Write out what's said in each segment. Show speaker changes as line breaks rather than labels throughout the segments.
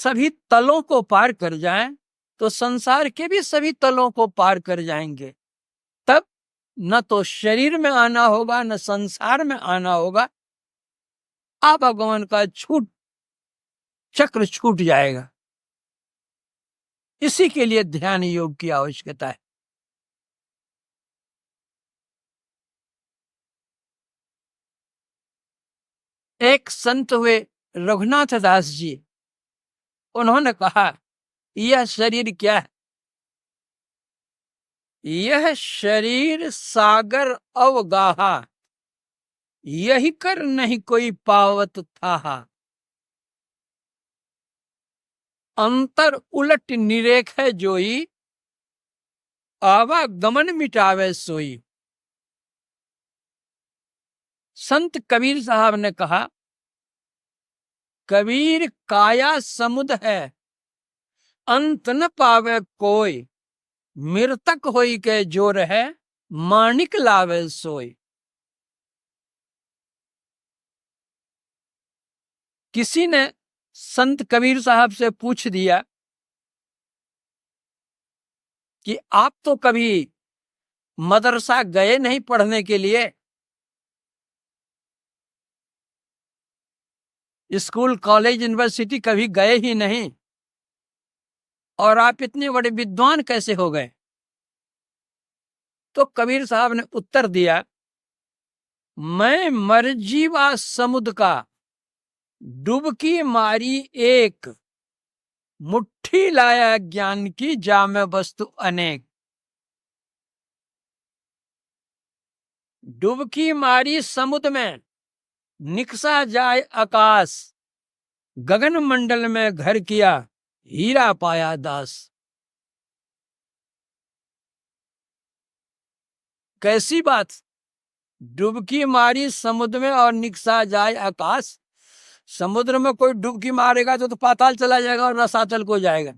सभी तलों को पार कर जाएं तो संसार के भी सभी तलों को पार कर जाएंगे। तब न तो शरीर में आना होगा, न संसार में आना होगा, आवागमन का चक्र छूट जाएगा। इसी के लिए ध्यान योग की आवश्यकता है। एक संत हुए रघुनाथ दास जी, उन्होंने कहा यह शरीर क्या है? यह शरीर सागर अवगाहा, यही कर नहीं कोई पावत था। अंतर उलट निरेख है जोई, आवागमन मिटावे सोई। संत कबीर साहब ने कहा, कबीर काया समुद्र है, अंत न पावे कोई, मृतक होई के जो रहे, माणिक लावे सोई। किसी ने संत कबीर साहब से पूछ दिया कि आप तो कभी मदरसा गए नहीं पढ़ने के लिए, स्कूल कॉलेज यूनिवर्सिटी कभी गए ही नहीं, और आप इतने बड़े विद्वान कैसे हो गए? तो कबीर साहब ने उत्तर दिया, मैं मरजीवा समुद्र का डुबकी मारी एक, मुट्ठी लाया ज्ञान की जामे वस्तु अनेक। डुबकी मारी समुद्र में, निकसा जाए आकाश, गगन मंडल में घर किया, हीरा पाया दास। कैसी बात? डुबकी मारी समुद्र में और निकसा जाए आकाश। समुद्र में कोई डुबकी मारेगा तो पाताल चला जाएगा और रसातल को जाएगा,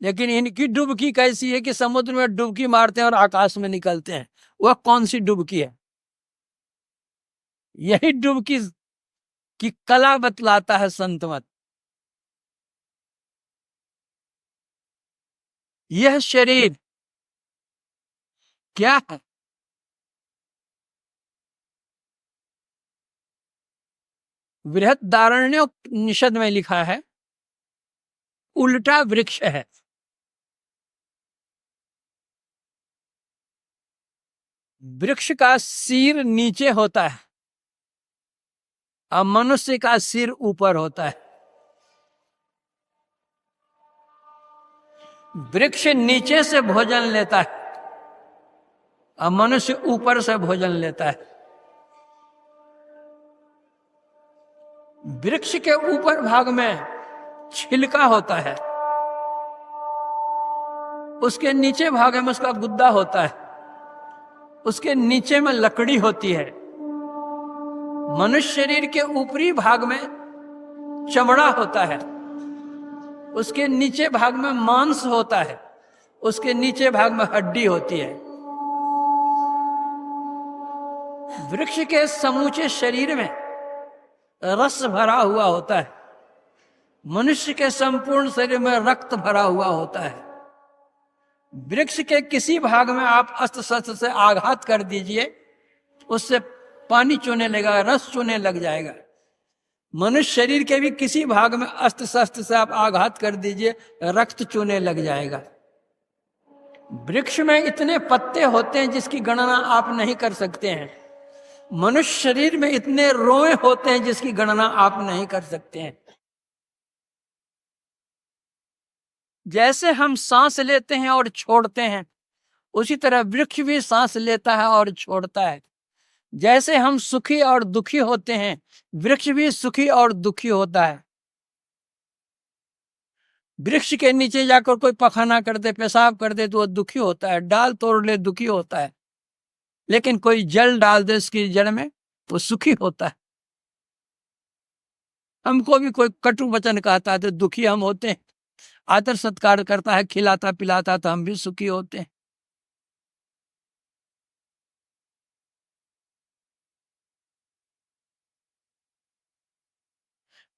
लेकिन इनकी डुबकी कैसी है कि समुद्र में डुबकी मारते हैं और आकाश में निकलते हैं। वह कौन सी डुबकी है? यही डुबकी की कला बतलाता है संत मत। यह शरीर क्या है? बृहदारण्योपनिषद में लिखा है, उल्टा वृक्ष है। वृक्ष का सिर नीचे होता है और मनुष्य का सिर ऊपर होता है। वृक्ष नीचे से भोजन लेता है और मनुष्य ऊपर से भोजन लेता है। वृक्ष के ऊपर भाग में छिलका होता है, उसके नीचे भाग में उसका गुद्दा होता है, उसके नीचे में लकड़ी होती है। मनुष्य शरीर के ऊपरी भाग में चमड़ा होता है, उसके नीचे भाग में मांस होता है, उसके नीचे भाग में हड्डी होती है। वृक्ष के समूचे शरीर में रस भरा हुआ होता है, मनुष्य के संपूर्ण शरीर में रक्त भरा हुआ होता है। वृक्ष के किसी भाग में आप अस्त्र शस्त्र से आघात कर दीजिए, उससे पानी चूने लगेगा, रस चूने लग जाएगा। मनुष्य शरीर के भी किसी भाग में अस्त्र शस्त्र से आप आघात कर दीजिए, रक्त चूने लग जाएगा। वृक्ष में इतने पत्ते होते हैं जिसकी गणना आप नहीं कर सकते हैं। मनुष्य शरीर में इतने रोए होते हैं जिसकी गणना आप नहीं कर सकते हैं। जैसे हम सांस लेते हैं और छोड़ते हैं, उसी तरह वृक्ष भी सांस लेता है और छोड़ता है। जैसे हम सुखी और दुखी होते हैं, वृक्ष भी सुखी और दुखी होता है। वृक्ष के नीचे जाकर कोई पखाना कर दे, पेशाब कर दे तो वो दुखी होता है, डाल तोड़ ले दुखी होता है। लेकिन कोई जल डाल दे उसकी जड़ में तो सुखी होता है। हमको भी कोई कटु वचन कहता है तो दुखी हम होते हैं, आदर सत्कार करता है, खिलाता पिलाता तो हम भी सुखी होते हैं।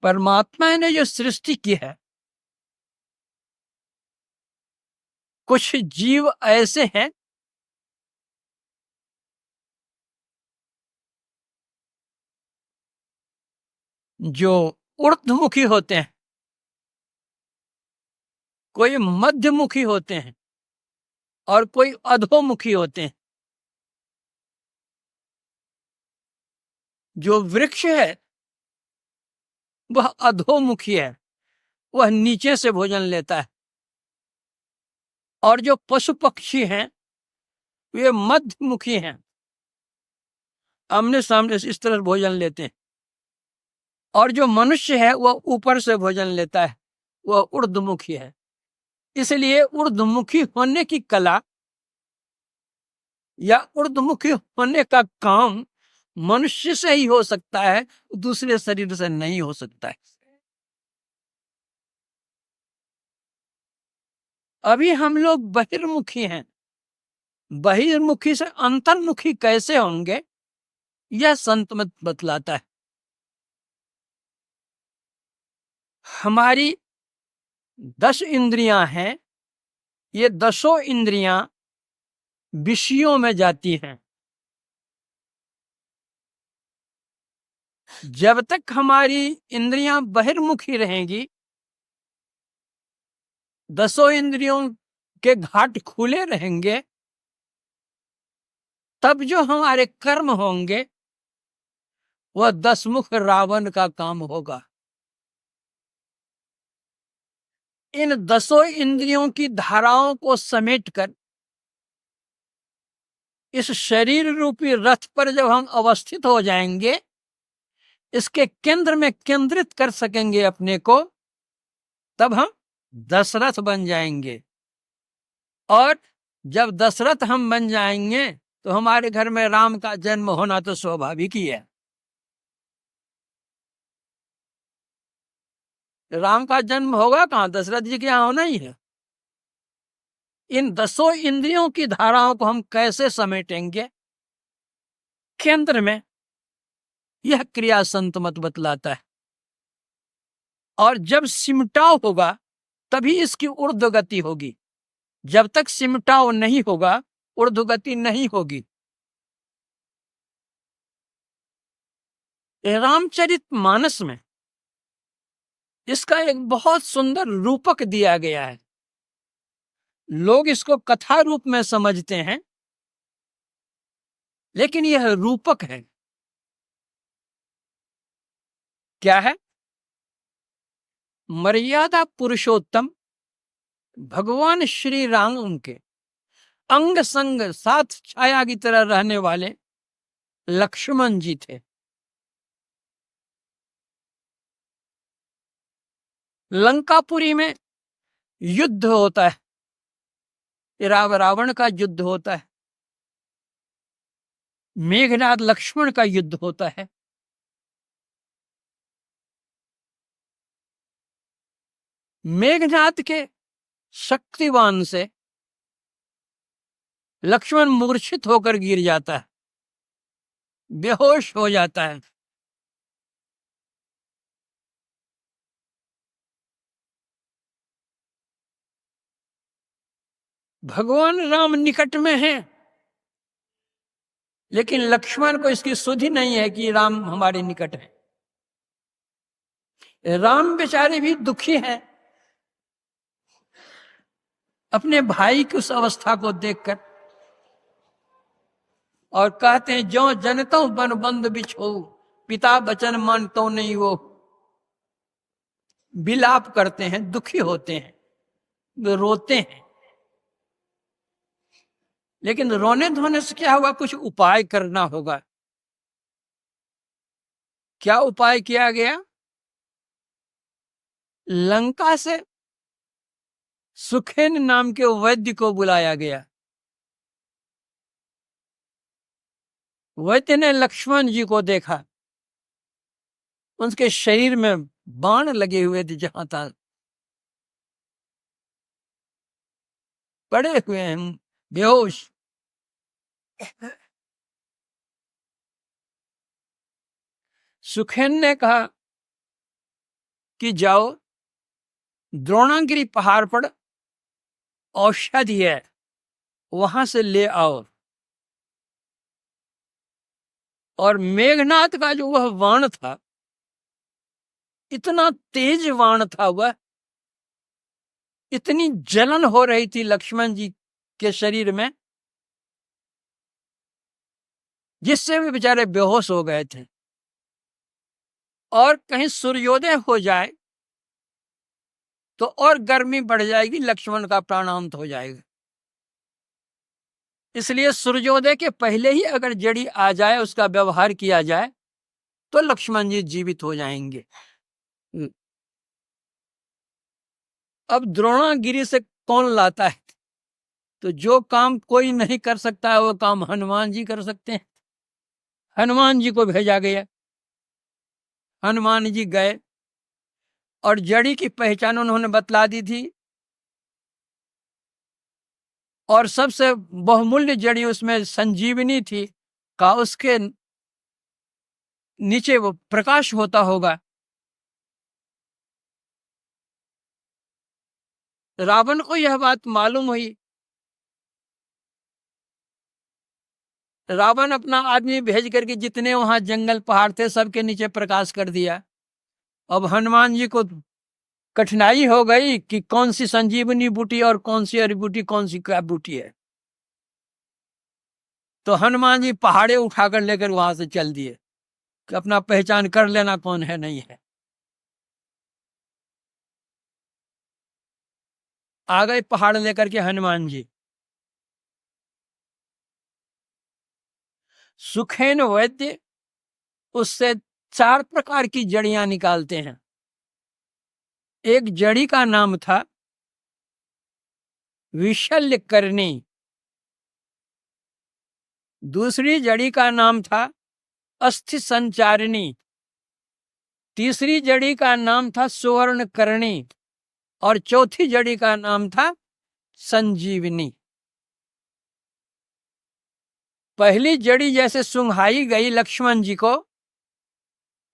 परमात्मा ने जो सृष्टि की है कुछ जीव ऐसे हैं जो ऊर्ध्वमुखी होते हैं, कोई मध्यमुखी होते हैं और कोई अधोमुखी होते हैं। जो वृक्ष है वह अधोमुखी है, वह नीचे से भोजन लेता है। और जो पशु पक्षी हैं वे मध्यमुखी हैं, आमने सामने से इस तरह भोजन लेते हैं। और जो मनुष्य है वह ऊपर से भोजन लेता है, वह ऊर्ध्वमुखी है। इसलिए ऊर्ध्वमुखी होने की कला या ऊर्ध्वमुखी होने का काम मनुष्य से ही हो सकता है, दूसरे शरीर से नहीं हो सकता है। अभी हम लोग बहिर्मुखी हैं, बहिर्मुखी से अंतर्मुखी कैसे होंगे यह संत मत बतलाता है। हमारी 10 इंद्रियां हैं, ये 10 इंद्रियां विषयों में जाती हैं। जब तक हमारी इंद्रियां बहिर्मुखी रहेंगी, 10 इंद्रियों के घाट खुले रहेंगे, तब जो हमारे कर्म होंगे वह 10 मुख रावण का काम होगा। इन 10 इंद्रियों की धाराओं को समेटकर इस शरीर रूपी रथ पर जब हम अवस्थित हो जाएंगे, इसके केंद्र में केंद्रित कर सकेंगे अपने को, तब हम दशरथ बन जाएंगे। और जब दशरथ हम बन जाएंगे तो हमारे घर में राम का जन्म होना तो स्वाभाविक ही है। राम का जन्म होगा कहां, दशरथ जी के यहां होना ही है। इन 10 इंद्रियों की धाराओं को हम कैसे समेटेंगे केंद्र में, यह क्रिया संत मत बतलाता है। और जब सिमटाव होगा तभी इसकी ऊर्ध्व गति होगी। जब तक सिमटाव नहीं होगा ऊर्ध्व गति नहीं होगी। रामचरित मानस में इसका एक बहुत सुंदर रूपक दिया गया है। लोग इसको कथा रूप में समझते हैं, लेकिन यह रूपक है। क्या है? मर्यादा पुरुषोत्तम भगवान श्री राम उनके अंग संग साथ छाया की तरह रहने वाले लक्ष्मण जी थे। लंकापुरी में युद्ध होता है, रावण का युद्ध होता है, मेघनाद लक्ष्मण का युद्ध होता है। मेघनाद के शक्तिवान से लक्ष्मण मूर्छित होकर गिर जाता है, बेहोश हो जाता है। भगवान राम निकट में हैं, लेकिन लक्ष्मण को इसकी सुधि नहीं है कि राम हमारे निकट है। राम बेचारे भी दुखी हैं अपने भाई की उस अवस्था को देखकर, और कहते हैं जो जनतो बन बंद बिछो पिता बचन मानतो नहीं। वो विलाप करते हैं, दुखी होते हैं, वे रोते हैं। लेकिन रोने धोने से क्या होगा, कुछ उपाय करना होगा। क्या उपाय किया गया? लंका से सुखेन नाम के वैद्य को बुलाया गया। वैद्य ने लक्ष्मण जी को देखा, उनके शरीर में बाण लगे हुए थे, जहां था पड़े हुए हैं बेहोश। सुखेन ने कहा कि जाओ द्रोणागिरी पहाड़ पर औषधि है वहां से ले आओ। और मेघनाथ का जो वह बाण था, इतना तेज बाण था वह, इतनी जलन हो रही थी लक्ष्मण जी के शरीर में, जिससे वे बेचारे बेहोश हो गए थे। और कहीं सूर्योदय हो जाए तो और गर्मी बढ़ जाएगी, लक्ष्मण का प्राणांत हो जाएगा। इसलिए सूर्योदय के पहले ही अगर जड़ी आ जाए, उसका व्यवहार किया जाए, तो लक्ष्मण जी जीवित हो जाएंगे। अब द्रोणागिरी से कौन लाता है? तो जो काम कोई नहीं कर सकता है वो काम हनुमान जी कर सकते हैं। हनुमान जी को भेजा गया, हनुमान जी गए और जड़ी की पहचान उन्होंने बतला दी थी। और सबसे बहुमूल्य जड़ी उसमें संजीवनी थी, का उसके नीचे वो प्रकाश होता होगा। रावण को यह बात मालूम हुई। रावण अपना आदमी भेज करके जितने वहां जंगल पहाड़ थे सबके नीचे प्रकाश कर दिया। अब हनुमान जी को कठिनाई हो गई कि कौन सी संजीवनी बूटी और कौन सी अरी बूटी, कौन सी क्या बूटी है। तो हनुमान जी पहाड़े उठाकर लेकर वहां से चल दिए कि अपना पहचान कर लेना कौन है नहीं है। आ गए पहाड़ लेकर के हनुमान जी। सुखेन वैद्य उससे 4 प्रकार की जड़ियां निकालते हैं। एक जड़ी का नाम था विशल्य करनी, दूसरी जड़ी का नाम था अस्थि संचारिणी, तीसरी जड़ी का नाम था सुवर्ण करणी, और चौथी जड़ी का नाम था संजीवनी। पहली जड़ी जैसे सुंघाई गई लक्ष्मण जी को,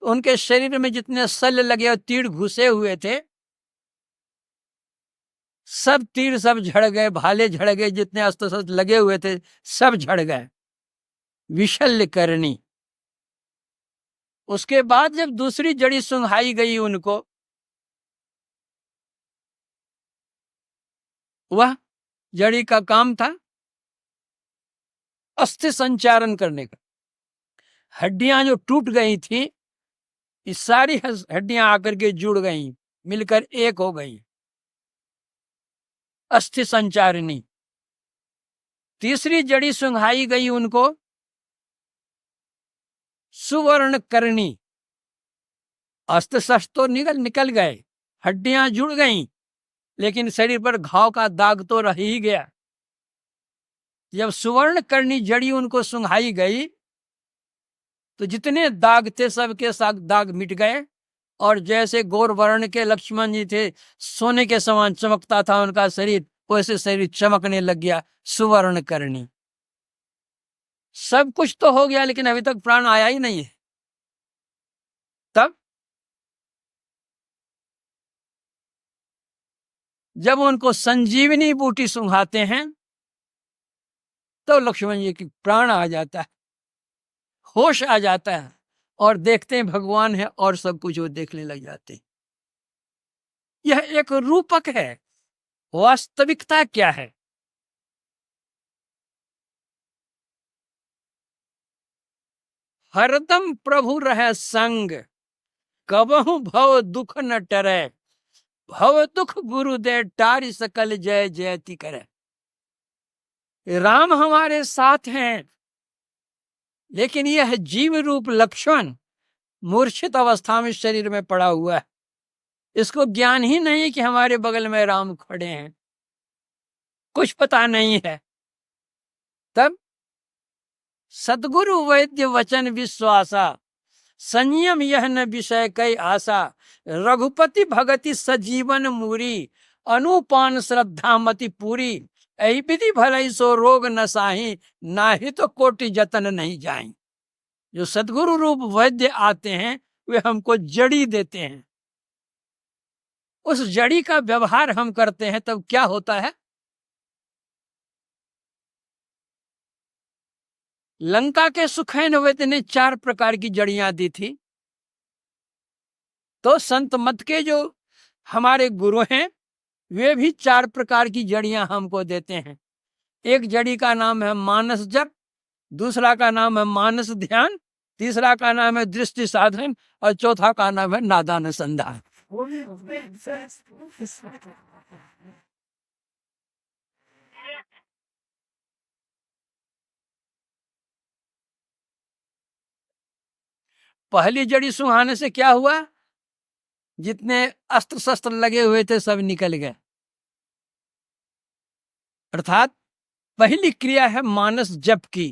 उनके शरीर में जितने शल्य लगे और तीर घुसे हुए थे, सब तीर सब झड़ गए, भाले झड़ गए, जितने अस्त्र शस्त्र लगे हुए थे सब झड़ गए। विशल्य करनी। उसके बाद जब दूसरी जड़ी सुंघाई गई उनको, वह जड़ी का काम था अस्थि संचारण करने का। हड्डियां जो टूट गई थी, ये सारी हड्डियां आकर के जुड़ गई, मिलकर एक हो गई, अस्थि संचारिणी। तीसरी जड़ी सुंघाई गई उनको सुवर्ण करणी। अस्त्र शस्त्र तो निकल गए, हड्डियां जुड़ गईं, लेकिन शरीर पर घाव का दाग तो रह ही गया। जब सुवर्ण करणी जड़ी उनको सुंघाई गई तो जितने दाग थे सबके सब दाग मिट गए, और जैसे गौर वर्ण के लक्ष्मण जी थे, सोने के समान चमकता था उनका शरीर, वैसे शरीर चमकने लग गया। सुवर्ण करणी। सब कुछ तो हो गया, लेकिन अभी तक प्राण आया ही नहीं है। तब जब उनको संजीवनी बूटी सुंघाते हैं तो लक्ष्मण जी की प्राण आ जाता है, होश आ जाता है, और देखते हैं भगवान है और सब कुछ वो देखने लग जाते हैं। यह एक रूपक है, वास्तविकता क्या है? हरदम प्रभु रहे संग, कबहु भव दुख न टरे, भव दुख गुरु दे टारी सकल जय जयति करे। राम हमारे साथ हैं, लेकिन यह जीव रूप लक्ष्मण मूर्छित अवस्था में शरीर में पड़ा हुआ है। इसको ज्ञान ही नहीं कि हमारे बगल में राम खड़े हैं, कुछ पता नहीं है। तब सदगुरु वैद्य वचन विश्वासा, संयम यह न विषय कई आशा, रघुपति भगति सजीवन मूरी, अनुपान श्रद्धा मति पूरी, ऐ विधि भलई सो रोग न साही, नाही तो कोटि जतन नहीं जाई। जो सदगुरु रूप वैद्य आते हैं वे हमको जड़ी देते हैं, उस जड़ी का व्यवहार हम करते हैं, तब क्या होता है? लंका के सुखैन वैद्य ने 4 प्रकार की जड़ियां दी थी। तो संत मत के जो हमारे गुरु हैं वे भी 4 प्रकार की जड़ियां हमको देते हैं। एक जड़ी का नाम है मानस जप, दूसरा का नाम है मानस ध्यान, तीसरा का नाम है दृष्टि साधन और चौथा का नाम है नादानुसंधान। पहली जड़ी सुहाने से क्या हुआ? जितने अस्त्र शस्त्र लगे हुए थे सब निकल गए। अर्थात पहली क्रिया है मानस जप की।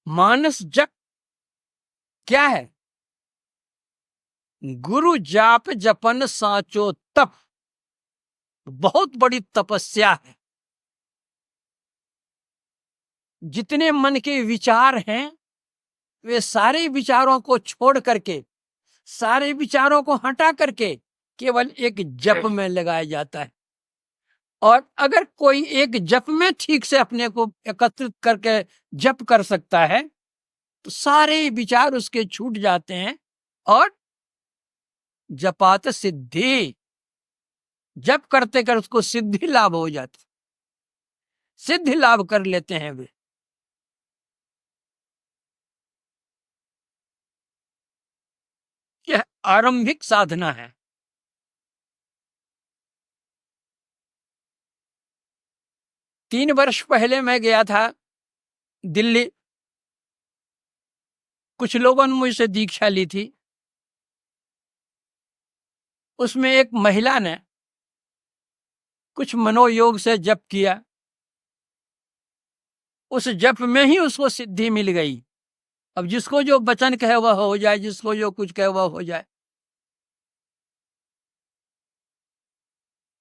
मानस जप क्या है? गुरु जाप जपन साचो तप, बहुत बड़ी तपस्या है। जितने मन के विचार हैं वे सारे विचारों को छोड़ करके, सारे विचारों को हटा करके केवल एक जप में लगाया जाता है। और अगर कोई एक जप में ठीक से अपने को एकत्रित करके जप कर सकता है तो सारे विचार उसके छूट जाते हैं और जपात सिद्धि, जप करते कर उसको सिद्धि लाभ हो जाती, सिद्धि लाभ कर लेते हैं वे। यह आरंभिक साधना है। तीन वर्ष पहले मैं गया था दिल्ली। कुछ लोगों ने मुझसे दीक्षा ली थी। उसमें एक महिला ने कुछ मनोयोग से जप किया, उस जप में ही उसको सिद्धि मिल गई। अब जिसको जो वचन कहे वह हो जाए, जिसको जो कुछ कहे वह हो जाए।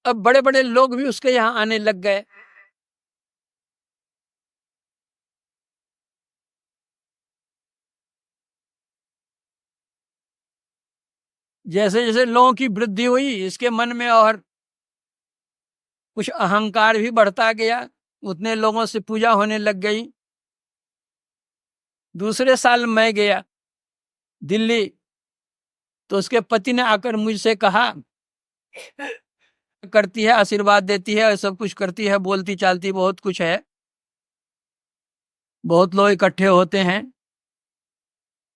अब बड़े बड़े लोग भी उसके यहाँ आने लग गए। जैसे जैसे लोगों की वृद्धि हुई इसके मन में और कुछ अहंकार भी बढ़ता गया, उतने लोगों से पूजा होने लग गई। दूसरे साल मैं गया दिल्ली तो उसके पति ने आकर मुझसे कहा, करती है, आशीर्वाद देती है, सब कुछ करती है, बोलती चालती बहुत कुछ है, बहुत लोग इकट्ठे होते हैं।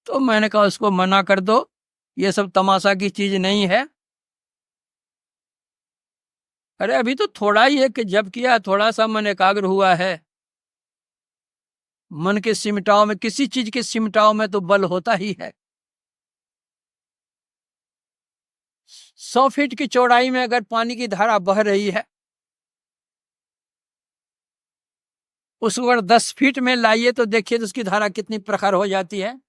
तो मैंने कहा उसको मना कर दो, ये सब तमाशा की चीज नहीं है। अरे अभी तो थोड़ा ही है कि जब किया, थोड़ा सा मन एकाग्र हुआ है। मन के सिमटाव में, किसी चीज के सिमटाव में तो बल होता ही है। 100 फीट की चौड़ाई में अगर पानी की धारा बह रही है, उसको अगर 10 फीट में लाइए तो देखिए तो उसकी धारा कितनी प्रखर हो जाती है।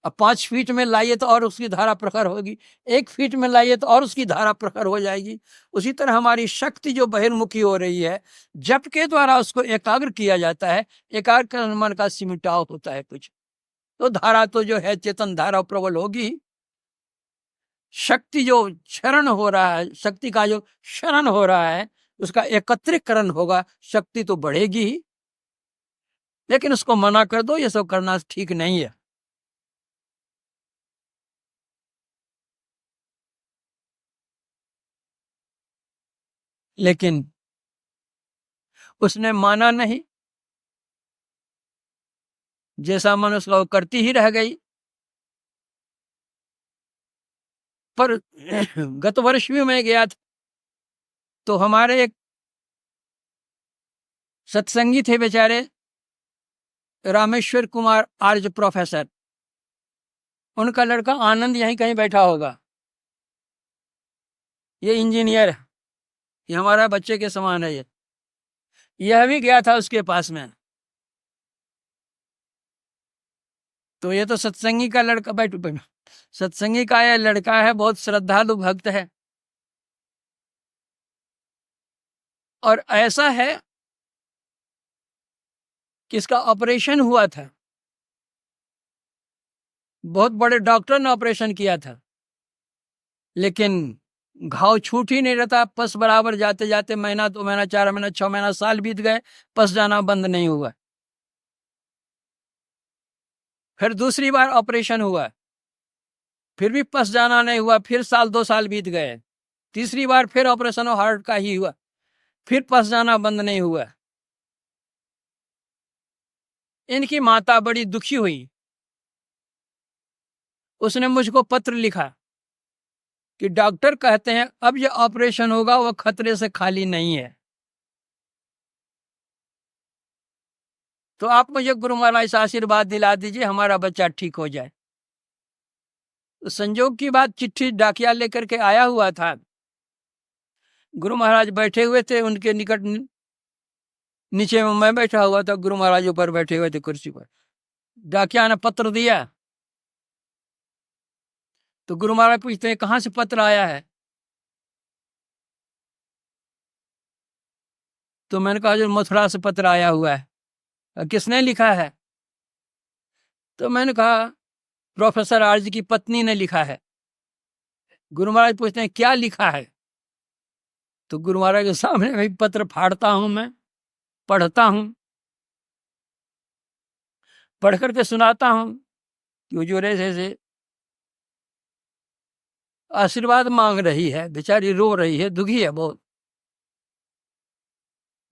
अब 5 फीट में लाइए तो और उसकी धारा प्रखर होगी, 1 फीट में लाइए तो और उसकी धारा प्रखर हो जाएगी। उसी तरह हमारी शक्ति जो बहिर्मुखी हो रही है, जप के द्वारा उसको एकाग्र किया जाता है। एकाग्र मन का सिमटाव होता है कुछ, तो धारा तो जो है चेतन धारा प्रबल होगी। शक्ति जो क्षरण हो रहा है, शक्ति का जो क्षरण हो रहा है उसका एकत्रीकरण होगा, शक्ति तो बढ़ेगी ही। लेकिन उसको मना कर दो, ये सब करना ठीक नहीं है। लेकिन उसने माना नहीं, जैसा मन उसका वो करती ही रह गई। पर गत वर्ष भी मैं गया था तो हमारे एक सत्संगी थे बेचारे, रामेश्वर कुमार आर्य प्रोफेसर, उनका लड़का आनंद यहीं कहीं बैठा होगा, ये इंजीनियर है, ये हमारा बच्चे के समान है। यह भी गया था उसके पास में। तो ये तो सत्संगी का लड़का, बैठ सत्संगी का यह लड़का है, बहुत श्रद्धालु भक्त है। और ऐसा है कि इसका ऑपरेशन हुआ था, बहुत बड़े डॉक्टर ने ऑपरेशन किया था, लेकिन घाव छूट ही नहीं रहता। पस बराबर जाते जाते महीना, 2 महीना, 4 महीना, 6 महीना, साल बीत गए, पस जाना बंद नहीं हुआ। फिर दूसरी बार ऑपरेशन हुआ, फिर भी पस जाना नहीं हुआ, फिर साल 2 साल बीत गए। तीसरी बार फिर ऑपरेशन हार्ट का ही हुआ, फिर पस जाना बंद नहीं हुआ। इनकी माता बड़ी दुखी हुई, उसने मुझको पत्र लिखा कि डॉक्टर कहते हैं अब ये ऑपरेशन होगा वो खतरे से खाली नहीं है, तो आप मुझे गुरु महाराज से आशीर्वाद दिला दीजिए हमारा बच्चा ठीक हो जाए। तो संजोग की बात, चिट्ठी डाकिया लेकर के आया हुआ था, गुरु महाराज बैठे हुए थे उनके निकट, नीचे में मैं बैठा हुआ था, गुरु महाराज ऊपर बैठे हुए थे कुर्सी पर। डाकिया ने पत्र दिया, तो गुरु महाराज पूछते हैं कहाँ से पत्र आया है? तो मैंने कहा जो मथुरा से पत्र आया हुआ है। किसने लिखा है? तो मैंने कहा प्रोफेसर आरजी की पत्नी ने लिखा है। गुरु महाराज पूछते हैं क्या लिखा है? तो गुरु महाराज के सामने भाई पत्र फाड़ता हूं, मैं पढ़ता हूं, पढ़ करके सुनाता हूं कि वो जो से आशीर्वाद मांग रही है, बेचारी रो रही है, दुखी है बहुत।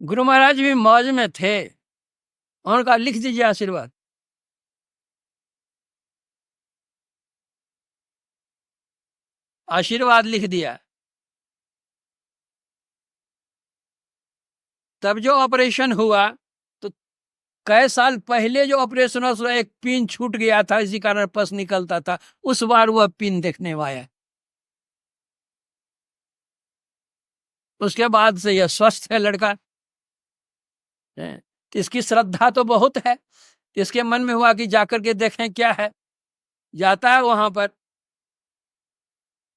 गुरु महाराज भी मौज में थे, उन्होंने कहा लिख दीजिए आशीर्वाद। आशीर्वाद लिख दिया। तब जो ऑपरेशन हुआ, तो कई साल पहले जो ऑपरेशन हुआ एक पिन छूट गया था, इसी कारण पस निकलता था, उस बार वह पिन देखने आया। उसके बाद से यह स्वस्थ है लड़का। इसकी श्रद्धा तो बहुत है, इसके मन में हुआ कि जाकर के देखें क्या है। जाता है वहां पर,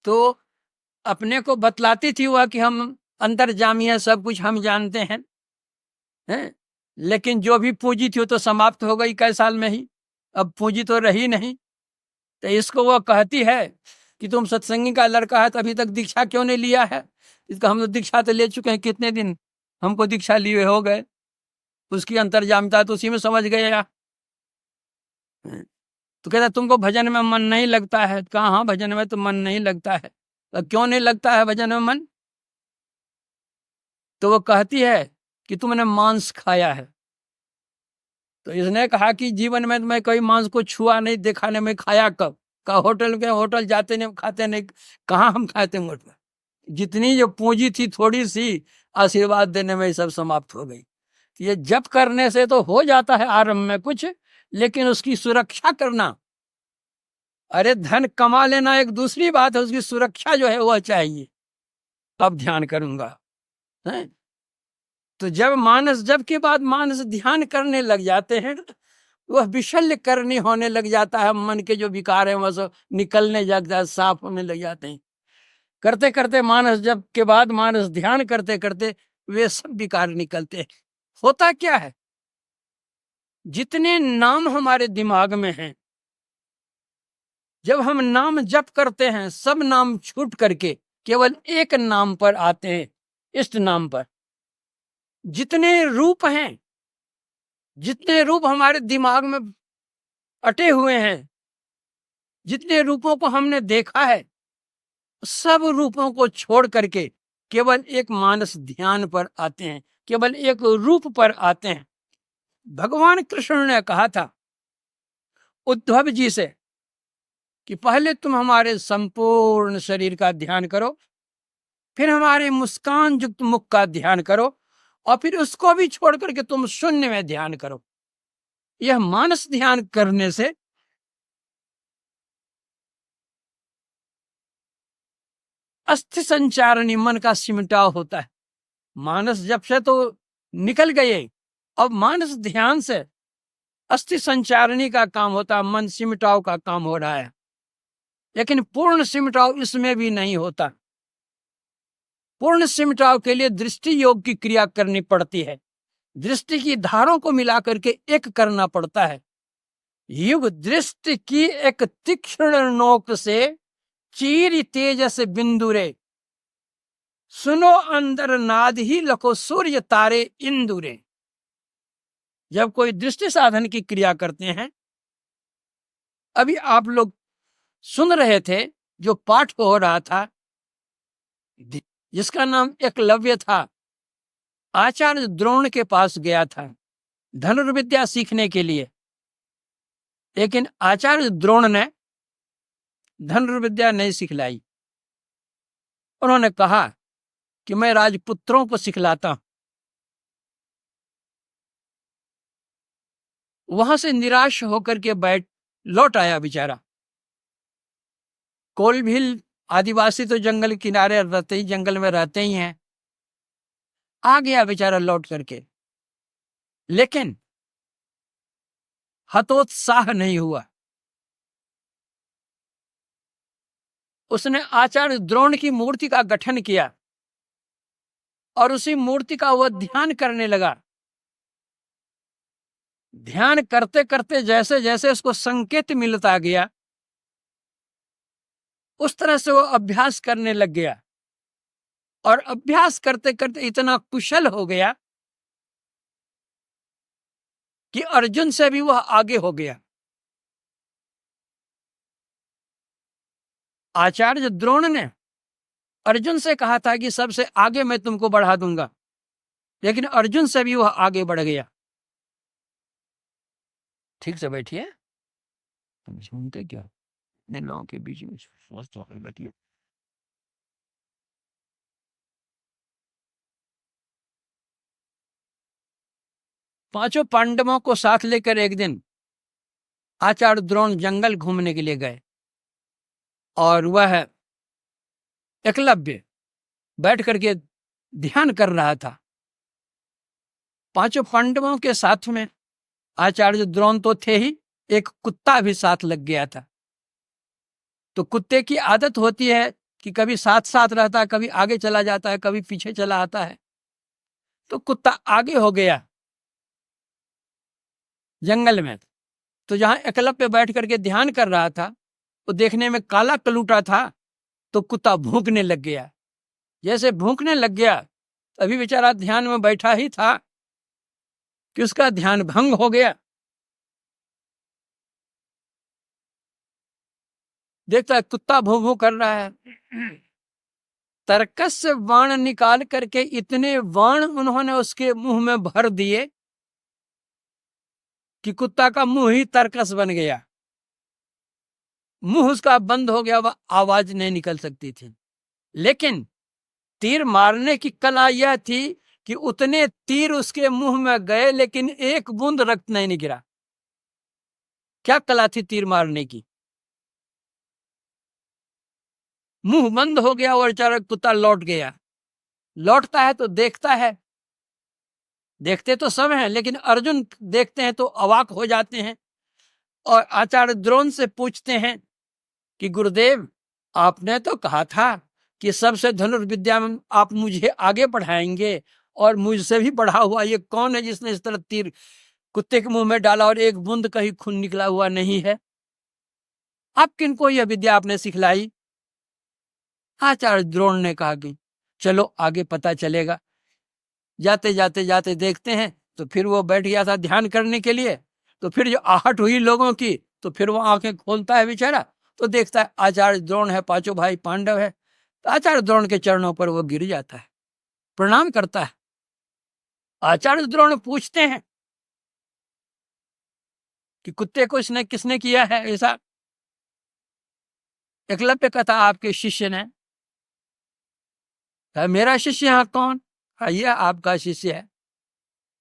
तो अपने को बतलाती थी वह कि हम अंतर्जामी है, सब कुछ हम जानते हैं। लेकिन जो भी पूंजी थी वो तो समाप्त हो गई कई साल में ही, अब पूंजी तो रही नहीं। तो इसको वो कहती है कि तुम सत्संगी का लड़का है तो अभी तक दीक्षा क्यों नहीं लिया है? इसका हम तो दीक्षा तो ले चुके हैं, कितने दिन हमको दीक्षा लिए हो गए। उसकी अंतर्जामिता तो उसी में समझ गया। तो कहता तुमको भजन में मन नहीं लगता है? कहा हाँ भजन में तो मन नहीं लगता है। तो क्यों नहीं लगता है भजन में मन? तो वो कहती है कि तुमने मांस खाया है। तो इसने कहा कि जीवन में मैं कोई मांस को छुआ नहीं, देखा नहीं, मैं खाया कब? का होटल जाते नहीं, खाते नहीं, कहाँ हम खाते होटल? जितनी जो पूंजी थी थोड़ी सी, आशीर्वाद देने में सब समाप्त हो गई। ये जप करने से तो हो जाता है आरंभ में कुछ, लेकिन उसकी सुरक्षा करना, अरे धन कमा लेना एक दूसरी बात है, उसकी सुरक्षा जो है वह चाहिए। अब ध्यान करूंगा है? तो जब मानस जब के बाद मानस ध्यान करने लग जाते हैं, वह विशल्य करनी होने लग जाता है, मन के जो विकार हैं वह सब निकलने लग जाते, साफ होने लग जाते हैं। करते करते मानस जब के बाद मानस ध्यान करते करते वे सब विकार निकलते हैं। होता क्या है, जितने नाम हमारे दिमाग में हैं, जब हम नाम जप करते हैं सब नाम छूट करके केवल एक नाम पर आते हैं, इष्ट नाम पर। जितने रूप हैं, जितने रूप हमारे दिमाग में अटे हुए हैं, जितने रूपों को हमने देखा है, सब रूपों को छोड़ करके केवल एक मानस ध्यान पर आते हैं, केवल एक रूप पर आते हैं। भगवान कृष्ण ने कहा था उद्धव जी से कि पहले तुम हमारे संपूर्ण शरीर का ध्यान करो, फिर हमारे मुस्कान युक्त मुख का ध्यान करो, और फिर उसको भी छोड़ करके तुम शून्य में ध्यान करो। यह मानस ध्यान करने से अस्थि संचारणी मन का सिमटाव होता है। मानस जब से तो निकल गए, अब मानस ध्यान से अस्थि संचारणी का काम होता है, मन सिमटाव का काम हो रहा है। लेकिन पूर्ण सिमटाव इसमें भी नहीं होता। पूर्ण सिमटाव के लिए दृष्टि योग की क्रिया करनी पड़ती है, दृष्टि की धारों को मिलाकर के एक करना पड़ता है। युग दृष्टि की एक तीक्ष्ण नोक से चीर तेजस बिंदुरे, सुनो अंदर नाद ही लखो सूर्य तारे इंदुरे। जब कोई दृष्टि साधन की क्रिया करते हैं अभी आप लोग सुन रहे थे जो पाठ हो रहा था, जिसका नाम एकलव्य था, आचार्य द्रोण के पास गया था धनुर्विद्या सीखने के लिए, लेकिन आचार्य द्रोण ने धनुर्विद्या नहीं सिखलाई। उन्होंने कहा कि मैं राजपुत्रों को सिखलाता हूं। वहां से निराश होकर के लौट आया बेचारा। कोलभील आदिवासी तो जंगल किनारे रहते ही, जंगल में रहते ही हैं। आ गया बेचारा लौट करके, लेकिन हतोत्साह नहीं हुआ। उसने आचार्य द्रोण की मूर्ति का गठन किया और उसी मूर्ति का वह ध्यान करने लगा। ध्यान करते करते जैसे जैसे उसको संकेत मिलता गया, उस तरह से वो अभ्यास करने लग गया और अभ्यास करते करते इतना कुशल हो गया कि अर्जुन से भी वह आगे हो गया। आचार्य द्रोण ने अर्जुन से कहा था कि सबसे आगे मैं तुमको बढ़ा दूंगा, लेकिन अर्जुन से भी वह आगे बढ़ गया। ठीक से बैठिए, तुम सुनते क्या? इन लोगों के बीच में बैठिए। पांचों पांडवों को साथ लेकर एक दिन आचार्य द्रोण जंगल घूमने के लिए गए और वह एकलव्य बैठ करके ध्यान कर रहा था। पांचों पांडवों के साथ में आचार्य द्रोण तो थे ही, एक कुत्ता भी साथ लग गया था। तो कुत्ते की आदत होती है कि कभी साथ साथ रहता है, कभी आगे चला जाता है, कभी पीछे चला आता है। तो कुत्ता आगे हो गया जंगल में। तो जहां एकलव्य बैठ करके ध्यान कर रहा था, वो देखने में काला कलूटा था, तो कुत्ता भूंकने लग गया। जैसे भूंकने लग गया, अभी बेचारा ध्यान में बैठा ही था कि उसका ध्यान भंग हो गया। देखता है कुत्ता भूं भूं कर रहा है। तरकस से बाण निकाल करके इतने बाण उन्होंने उसके मुंह में भर दिए कि कुत्ता का मुंह ही तरकस बन गया। मुंह उसका बंद हो गया, वह आवाज नहीं निकल सकती थी। लेकिन तीर मारने की कला यह थी कि उतने तीर उसके मुंह में गए, लेकिन एक बूंद रक्त नहीं गिरा। क्या कला थी तीर मारने की! मुंह बंद हो गया और बेचारा कुत्ता लौट गया। लौटता है तो देखता है, देखते तो सब हैं, लेकिन अर्जुन देखते हैं तो अवाक हो जाते हैं और आचार्य द्रोण से पूछते हैं कि गुरुदेव, आपने तो कहा था कि सबसे धनुर्विद्या में आप मुझे आगे बढ़ाएंगे, और मुझसे भी बढ़ा हुआ ये कौन है जिसने इस तरह तीर कुत्ते के मुंह में डाला और एक बूंद कहीं खून निकला हुआ नहीं है? आप किनको यह विद्या आपने सिखलाई? आचार्य द्रोण ने कहा कि चलो आगे पता चलेगा। जाते जाते जाते देखते हैं तो फिर वो बैठ गया था ध्यान करने के लिए। तो फिर जो आहट हुई लोगों की, तो फिर वो आंखें खोलता है बेचारा, तो देखता है आचार्य द्रोण है, पांचों भाई पांडव है। तो आचार्य द्रोण के चरणों पर वो गिर जाता है, प्रणाम करता है। आचार्य द्रोण पूछते हैं कि कुत्ते को इसने किसने किया है ऐसा? एकलव्य कहता आपके शिष्य ने। मेरा शिष्य यहाँ कौन? ये आपका शिष्य है।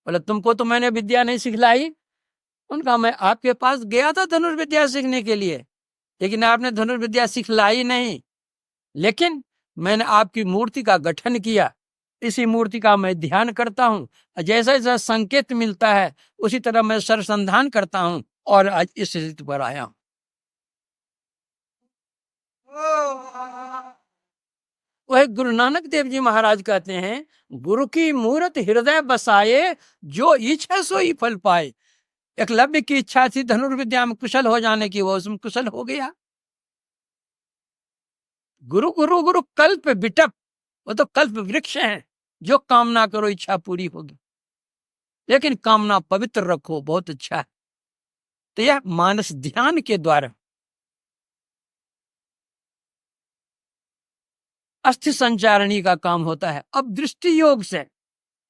बोले तुमको तो मैंने विद्या नहीं सिखलाई। उनका मैं आपके पास गया था धनुर्विद्या सीखने के लिए, लेकिन आपने धनुर्विद्या सिखलाई नहीं। लेकिन मैंने आपकी मूर्ति का गठन किया, इसी मूर्ति का मैं ध्यान करता हूँ। जैसा जैसा संकेत मिलता है उसी तरह मैं सरसंधान करता हूँ और आज इस स्थिति पर आया हूँ। वह गुरु नानक देव जी महाराज कहते हैं, गुरु की मूर्त हृदय बसाए, जो इच्छा सो ही फल पाए। एकलव्य की इच्छा थी धनुर्विद्या में कुशल हो जाने की, वो उसमें कुशल हो गया। गुरु गुरु गुरु कल्प विटप, वो तो कल्प वृक्ष है। जो कामना करो इच्छा पूरी होगी, लेकिन कामना पवित्र रखो, बहुत अच्छा है। तो यह मानस ध्यान के द्वारा अस्थि संचारणी का काम होता है। अब दृष्टि योग से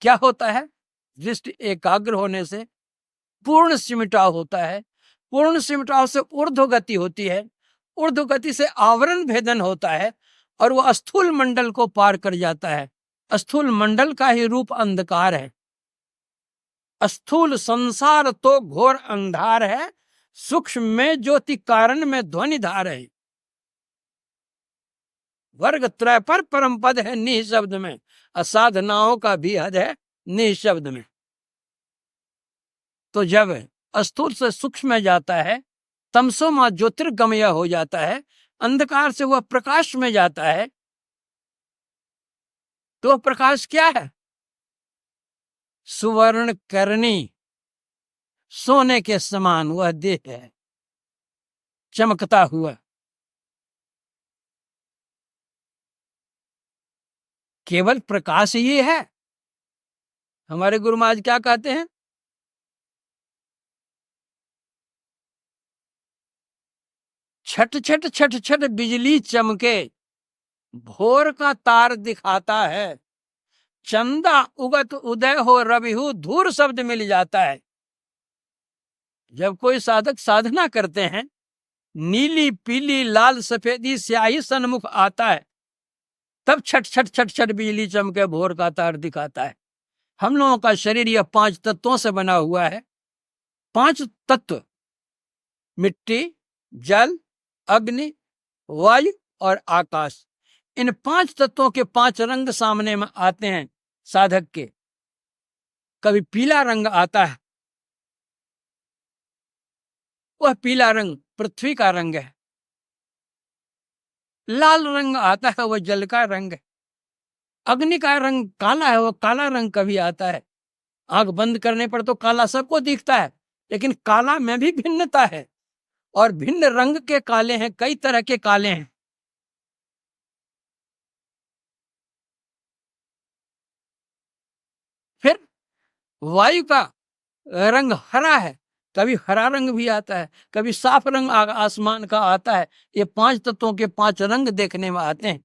क्या होता है? दृष्टि एकाग्र होने से पूर्ण सिमटाव होता है, पूर्ण सिमटाव से ऊर्ध्व गति होती है, ऊर्ध्व गति से आवरण भेदन होता है और वह स्थूल मंडल को पार कर जाता है। स्थूल मंडल का ही रूप अंधकार है। स्थूल संसार तो घोर अंधार है, सूक्ष्म में ज्योति कारण में ध्वनि धार है। वर्ग त्रय पर परम पद है निःशब्द में, असाधनाओं का भी हद है निःशब्द में। तो जब स्थूल से सूक्ष्म में जाता है, तमसोमा ज्योतिर्गमय हो जाता है, अंधकार से वह प्रकाश में जाता है, तो वह प्रकाश क्या है? सुवर्ण करनी, सोने के समान वह देह है, चमकता हुआ। केवल प्रकाश ही है। हमारे गुरु महाराज क्या कहते हैं? छट छट छट छट बिजली चमके, भोर का तार दिखाता है, चंदा उगत उदय हो रविहु धूर शब्द मिल जाता है। जब कोई साधक साधना करते हैं, नीली पीली लाल सफेदी स्याही सन्मुख आता है, तब छट छट छट छट बिजली चमके भोर का तार दिखाता है। हम लोगों का शरीर यह 5 तत्वों से बना हुआ है। 5 तत्व, मिट्टी, जल, अग्नि, वायु और आकाश। इन 5 तत्वों के 5 रंग सामने में आते हैं साधक के। कभी पीला रंग आता है, वह पीला रंग पृथ्वी का रंग है। लाल रंग आता है, वह जल का रंग है। अग्नि का रंग काला है, वह काला रंग कभी आता है। आंख बंद करने पर तो काला सबको दिखता है, लेकिन काला में भी भिन्नता है और भिन्न रंग के काले हैं, कई तरह के काले हैं। फिर वायु का रंग हरा है, कभी हरा रंग भी आता है, कभी साफ रंग आसमान का आता है। ये 5 तत्वों के 5 रंग देखने में आते हैं।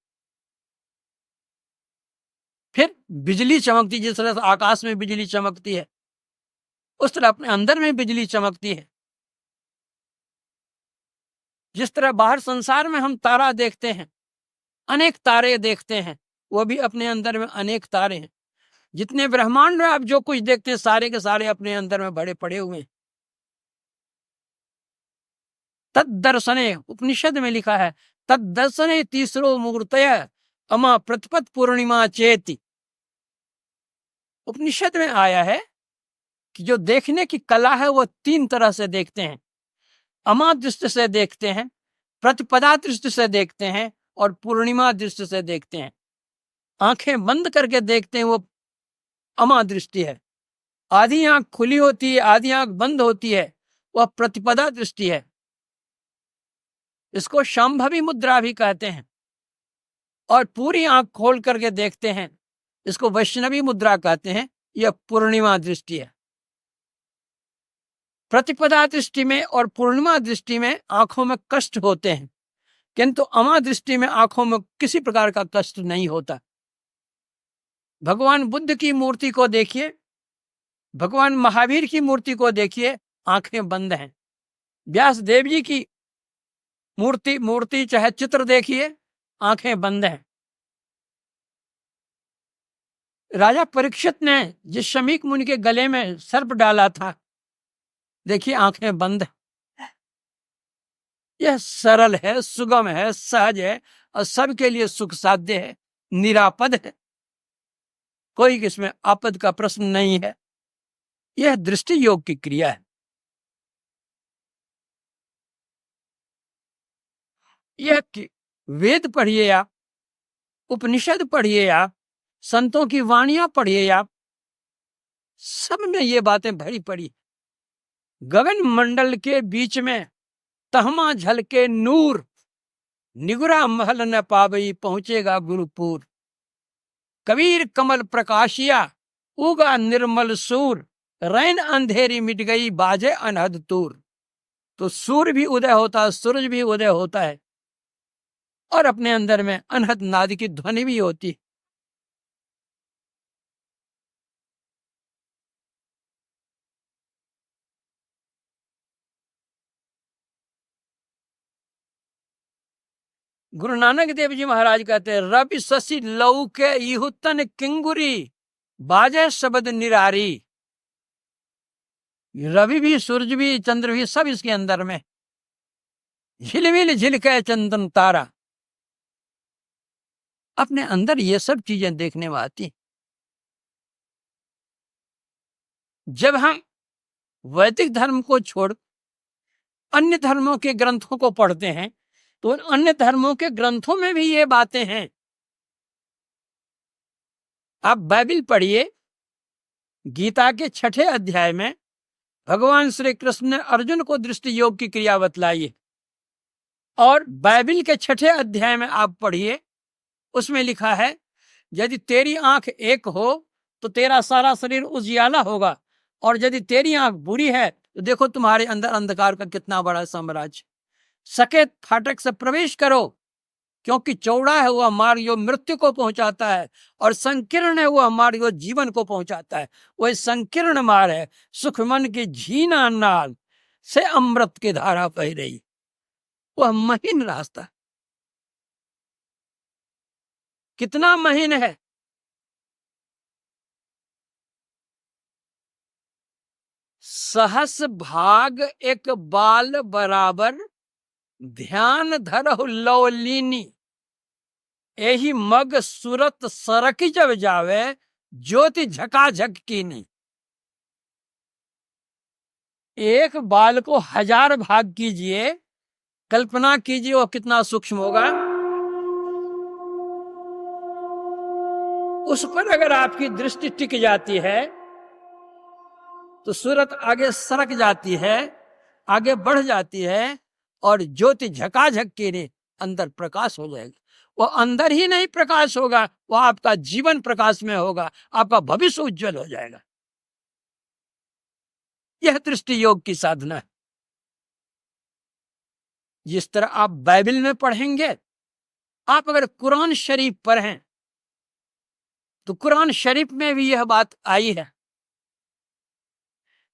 फिर बिजली चमकती, जिस तरह से आकाश में बिजली चमकती है, उस तरह अपने अंदर में बिजली चमकती है। जिस तरह बाहर संसार में हम तारा देखते हैं, अनेक तारे देखते हैं, वो भी अपने अंदर में अनेक तारे हैं। जितने ब्रह्मांड में आप जो कुछ देखते हैं, सारे के सारे अपने अंदर में बड़े पड़े हुए हैं। तद्दर्शने, उपनिषद में लिखा है, तद्दर्शने तीसरो मुहूर्तय अमा प्रतिपत पूर्णिमा चेति। उपनिषद में आया है कि जो देखने की कला है वो 3 तरह से देखते हैं। अमा दृष्टि से देखते हैं, प्रतिपदा दृष्टि से देखते हैं और पूर्णिमा दृष्टि से देखते हैं। आंखें बंद करके देखते हैं, वो अमा दृष्टि है। आधी आंख खुली होती है, आधी आंख बंद होती है, वह प्रतिपदा दृष्टि है। इसको शांभवी मुद्रा भी कहते हैं। और पूरी आंख खोल करके देखते हैं, इसको वैष्णवी मुद्रा कहते हैं। यह पूर्णिमा दृष्टि है। प्रतिपदा दृष्टि में और पूर्णिमा दृष्टि में आंखों में कष्ट होते हैं, किंतु अमा दृष्टि में आंखों में किसी प्रकार का कष्ट नहीं होता। भगवान बुद्ध की मूर्ति को देखिए, भगवान महावीर की मूर्ति को देखिए, आंखें बंद हैं। व्यास देव जी की मूर्ति चाहे चित्र देखिए, आंखें बंद हैं। राजा परीक्षित ने जिस शमीक मुनि के गले में सर्प डाला था, देखिए आंखें बंद। यह सरल है, सुगम है, सहज है और सबके लिए सुख साध्य है, निरापद है। कोई इसमें आपद का प्रश्न नहीं है। यह दृष्टि योग की क्रिया है। यह वेद पढ़िए आप, उपनिषद पढ़िए आप, संतों की वाणियां पढ़िए आप, सब में ये बातें भरी पड़ी। गगन मंडल के बीच में तहमा झलके नूर, निगुरा महल न पावई पहुंचेगा गुरुपुर। कबीर कमल प्रकाशिया उगा निर्मल सूर, रैन अंधेरी मिट गई बाजे अनहद तूर। तो सूर्य भी उदय होता है, सूरज भी उदय होता है। और अपने अंदर में अनहद नाद की ध्वनि भी होती। गुरु नानक देव जी महाराज कहते हैं, रवि शशि लऊ के इहुतन किंगुरी बाजे शब्द निरारी। रवि भी, सूरज भी, चंद्र भी, सब इसके अंदर में। झिलमिल झिलके चंदन तारा, अपने अंदर ये सब चीजें देखने में आती। जब हम वैदिक धर्म को छोड़ अन्य धर्मों के ग्रंथों को पढ़ते हैं तो अन्य धर्मों के ग्रंथों में भी ये बातें हैं। आप बाइबल पढ़िए, गीता के 6ठे अध्याय में भगवान श्री कृष्ण ने अर्जुन को दृष्टि योग की क्रिया बतलाई है। और बाइबल के 6ठे अध्याय में आप पढ़िए, उसमें लिखा है यदि तेरी आंख एक हो तो तेरा सारा शरीर उजियाला होगा, और यदि तेरी आंख बुरी है तो देखो तुम्हारे अंदर अंधकार का कितना बड़ा साम्राज्य। सकेत फाटक से प्रवेश करो, क्योंकि चौड़ा है वह मार्ग जो मृत्यु को पहुंचाता है, और संकीर्ण है वह मार्ग जो जीवन को पहुंचाता है। वह संकीर्ण मार्ग है, सुख मन की झीना नाल से अमृत की धारा बह रही, वह महीन रास्ता। कितना महीन है। सहस भाग एक बाल बराबर, ध्यान धरहु लवलीनी। यही मग सूरत सरक जब जावे, ज्योति झकाझक कीनी। एक बाल को 1000 भाग कीजिए, कल्पना कीजिए वो कितना सूक्ष्म होगा। उस पर अगर आपकी दृष्टि टिक जाती है तो सूरत आगे सरक जाती है, आगे बढ़ जाती है, और ज्योति झकाझक कीनी, अंदर प्रकाश हो जाएगा। वो अंदर ही नहीं प्रकाश होगा, वो आपका जीवन प्रकाश में होगा, आपका भविष्य उज्जवल हो जाएगा। यह दृष्टि योग की साधना है। जिस तरह आप बाइबल में पढ़ेंगे, आप अगर कुरान शरीफ पढ़ें तो कुरान शरीफ में भी यह बात आई है।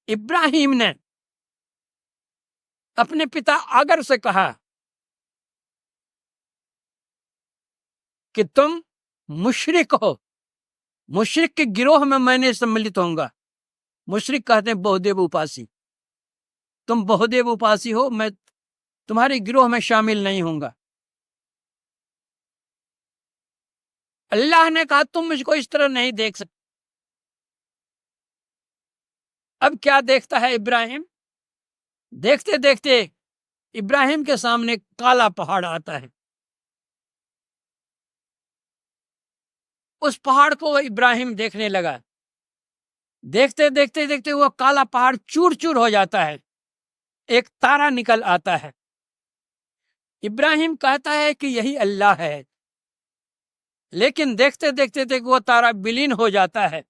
इब्राहिम ने अपने पिता आगर से कहा कि तुम मुशरिक हो, मुशरिक के गिरोह में मैंने सम्मिलित होऊंगा। मुशरिक कहते हैं बहुदेव उपासी। तुम बहुदेव उपासी हो, मैं तुम्हारे गिरोह में शामिल नहीं होऊंगा। अल्लाह ने कहा तुम मुझको इस तरह नहीं देख सकते। अब क्या देखता है इब्राहिम? देखते देखते इब्राहिम के सामने काला पहाड़ आता है। उस पहाड़ को इब्राहिम देखने लगा। देखते देखते देखते वह काला पहाड़ चूर चूर हो जाता है, एक तारा निकल आता है। इब्राहिम कहता है कि यही अल्लाह है, लेकिन देखते देखते देखते वह तारा विलीन हो जाता है।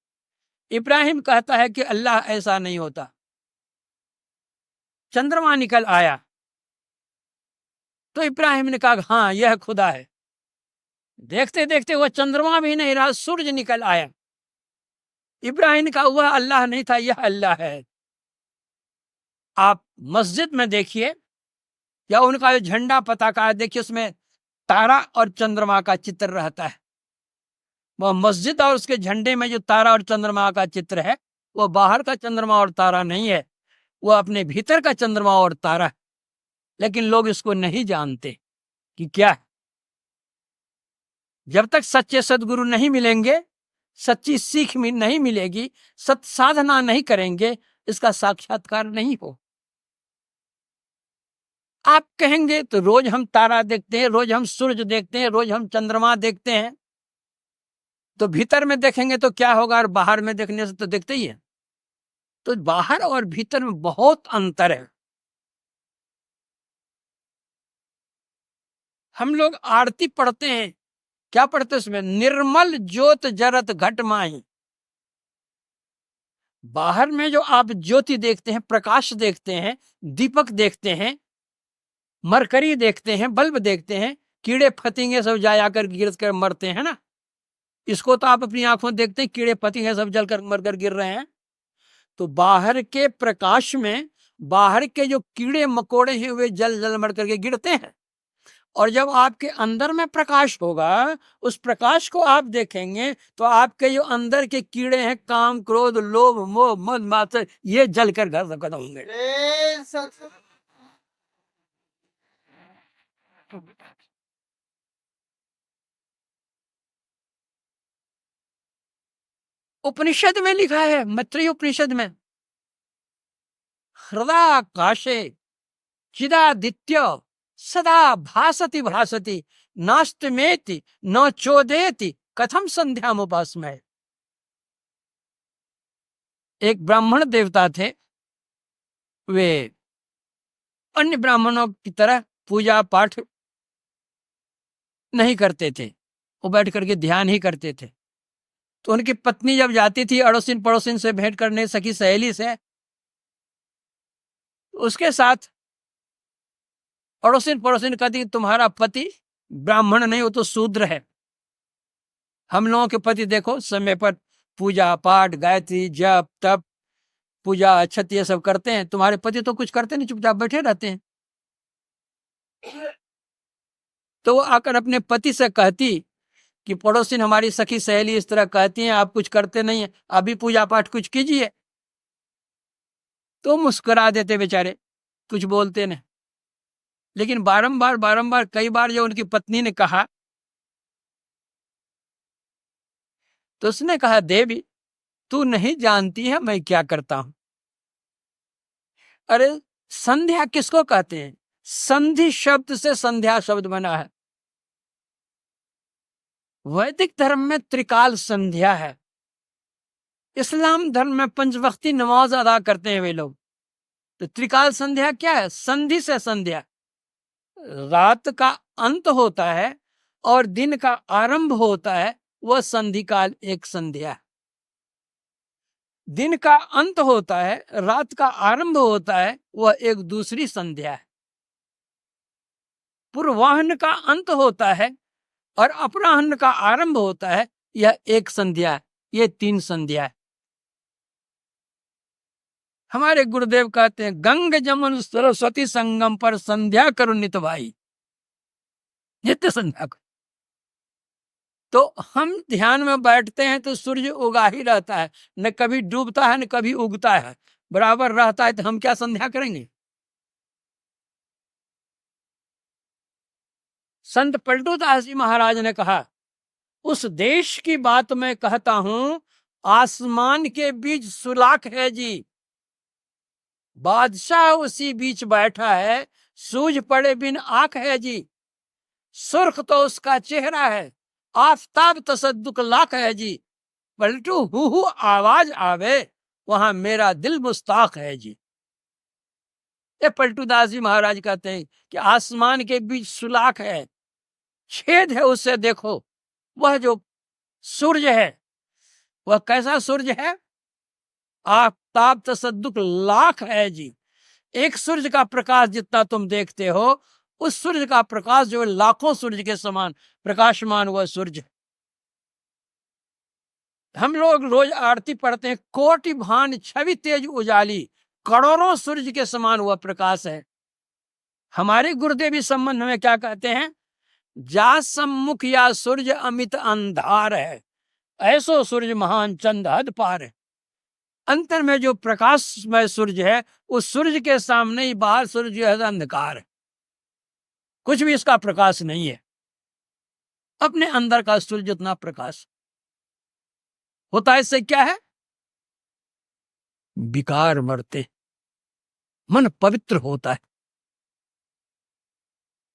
इब्राहिम कहता है कि अल्लाह ऐसा नहीं होता। चंद्रमा निकल आया तो इब्राहिम ने कहा हाँ यह खुदा है। देखते देखते वह चंद्रमा भी नहीं रहा, सूरज निकल आया। इब्राहिम का वह अल्लाह नहीं था, यह अल्लाह है। आप मस्जिद में देखिए, या उनका जो झंडा पताका है देखिए, उसमें तारा और चंद्रमा का चित्र रहता है। वह मस्जिद और उसके झंडे में जो तारा और चंद्रमा का चित्र है, वह बाहर का चंद्रमा और तारा नहीं है, वह अपने भीतर का चंद्रमा और तारा है। लेकिन लोग इसको नहीं जानते कि क्या है। जब तक सच्चे सदगुरु नहीं मिलेंगे, सच्ची सीख नहीं मिलेगी, सत साधना नहीं करेंगे, इसका साक्षात्कार नहीं हो। आप कहेंगे तो रोज हम तारा देखते हैं, रोज हम सूरज देखते हैं, रोज हम चंद्रमा देखते हैं, तो भीतर में देखेंगे तो क्या होगा, और बाहर में देखने से तो देखते ही है। तो बाहर और भीतर में बहुत अंतर है। हम लोग आरती पढ़ते हैं, क्या पढ़ते हैं उसमें? निर्मल ज्योत जरत घट माही। बाहर में जो आप ज्योति देखते हैं, प्रकाश देखते हैं, दीपक देखते हैं, मरकरी देखते हैं, बल्ब देखते हैं, कीड़े फतिंगे सब जाया कर गिर कर मरते हैं ना, इसको तो आप अपनी आंखों देखते हैं, कीड़े फतिंगे सब जलकर मरकर गिर रहे हैं। तो बाहर के प्रकाश में बाहर के जो कीड़े मकोड़े हैं वे जल जल मर करके गिरते हैं, और जब आपके अंदर में प्रकाश होगा, उस प्रकाश को आप देखेंगे तो आपके जो अंदर के कीड़े हैं, काम क्रोध लोभ मोह मद मात्सर्य, ये जलकर घर खत्म होंगे। उपनिषद में लिखा है, मैत्रेय उपनिषद में, हृदयाकाशे चिदादित्य सदा भासति भासति नास्तमेति न चोदेति कथम संध्यामुपास्महे। एक ब्राह्मण देवता थे, वे अन्य ब्राह्मणों की तरह पूजा पाठ नहीं करते थे, वो बैठ करके ध्यान ही करते थे। तो उनकी पत्नी जब जाती थी अड़ोसिन पड़ोसिन से भेंट करने, सखी सहेली से, उसके साथ अड़ोसिन पड़ोसिन कहती तुम्हारा पति ब्राह्मण नहीं, वो तो शूद्र है। हम लोगों के पति देखो समय पर पूजा पाठ गायत्री जप तप पूजा अक्षत ये सब करते हैं, तुम्हारे पति तो कुछ करते नहीं, चुपचाप बैठे रहते हैं। तो वो आकर अपने पति से कहती कि पड़ोसिन हमारी सखी सहेली इस तरह कहती हैं, आप कुछ करते नहीं है, अभी पूजा पाठ कुछ कीजिए। तो मुस्कुरा देते बेचारे, कुछ बोलते नहीं। लेकिन बारंबार बारंबार कई बार जो उनकी पत्नी ने कहा, तो उसने कहा देवी तू नहीं जानती है मैं क्या करता हूं। अरे संध्या किसको कहते हैं? संधि शब्द से संध्या शब्द बना है। वैदिक धर्म में त्रिकाल संध्या है। इस्लाम धर्म में पंचवक्ती नमाज अदा करते हैं वे लोग। तो त्रिकाल संध्या क्या है? संधि से संध्या, रात का अंत होता है और दिन का आरंभ होता है, वह संधि काल एक संध्या है। दिन का अंत होता है, रात का आरंभ होता है, वह एक दूसरी संध्या है। पूर्वाह्न का अंत होता है और अपराह्न का आरंभ होता है, यह एक संध्या है। ये तीन संध्या है। हमारे गुरुदेव कहते हैं गंग जमुन सरस्वती संगम पर संध्या करो नित भाई, नित्य संध्या करो। तो हम ध्यान में बैठते हैं तो सूर्य उगा ही रहता है, न कभी डूबता है न कभी उगता है, बराबर रहता है। तो हम क्या संध्या करेंगे? संत पलटू दास जी महाराज ने कहा, उस देश की बात मैं कहता हूं, आसमान के बीच सुलाख है जी, बादशाह उसी बीच बैठा है, सूझ पड़े बिन आंख है जी, सुर्ख तो उसका चेहरा है, आफताब तसद्दुक लाख है जी, पलटू हु आवाज आवे, वहां मेरा दिल मुस्ताक है जी। ये पलटू दास जी महाराज कहते हैं कि आसमान के बीच सुलाख है, छेद है, उससे देखो। वह जो सूर्य है वह कैसा सूर्य है? आफताब तसद्दुक लाख है जी। एक सूर्य का प्रकाश जितना तुम देखते हो, उस सूर्य का प्रकाश जो लाखों सूर्य के समान प्रकाशमान वह सूर्य। हम लोग रोज आरती पढ़ते हैं, कोटि भान छवि तेज उजाली, करोड़ों सूर्य के समान वह प्रकाश है। हमारे गुरुदेव इस संबंध में क्या कहते हैं? जा सम्मुख या सूर्य अमित अंधार है, ऐसो सूर्य महान चंद हद पार है। अंतर में जो प्रकाशमय सूर्य है, उस सूर्य के सामने ही बाहर सूर्य जो है अंधकार है, कुछ भी इसका प्रकाश नहीं है। अपने अंदर का सूर्य जितना प्रकाश होता है, इससे क्या है? विकार मरते, मन पवित्र होता है।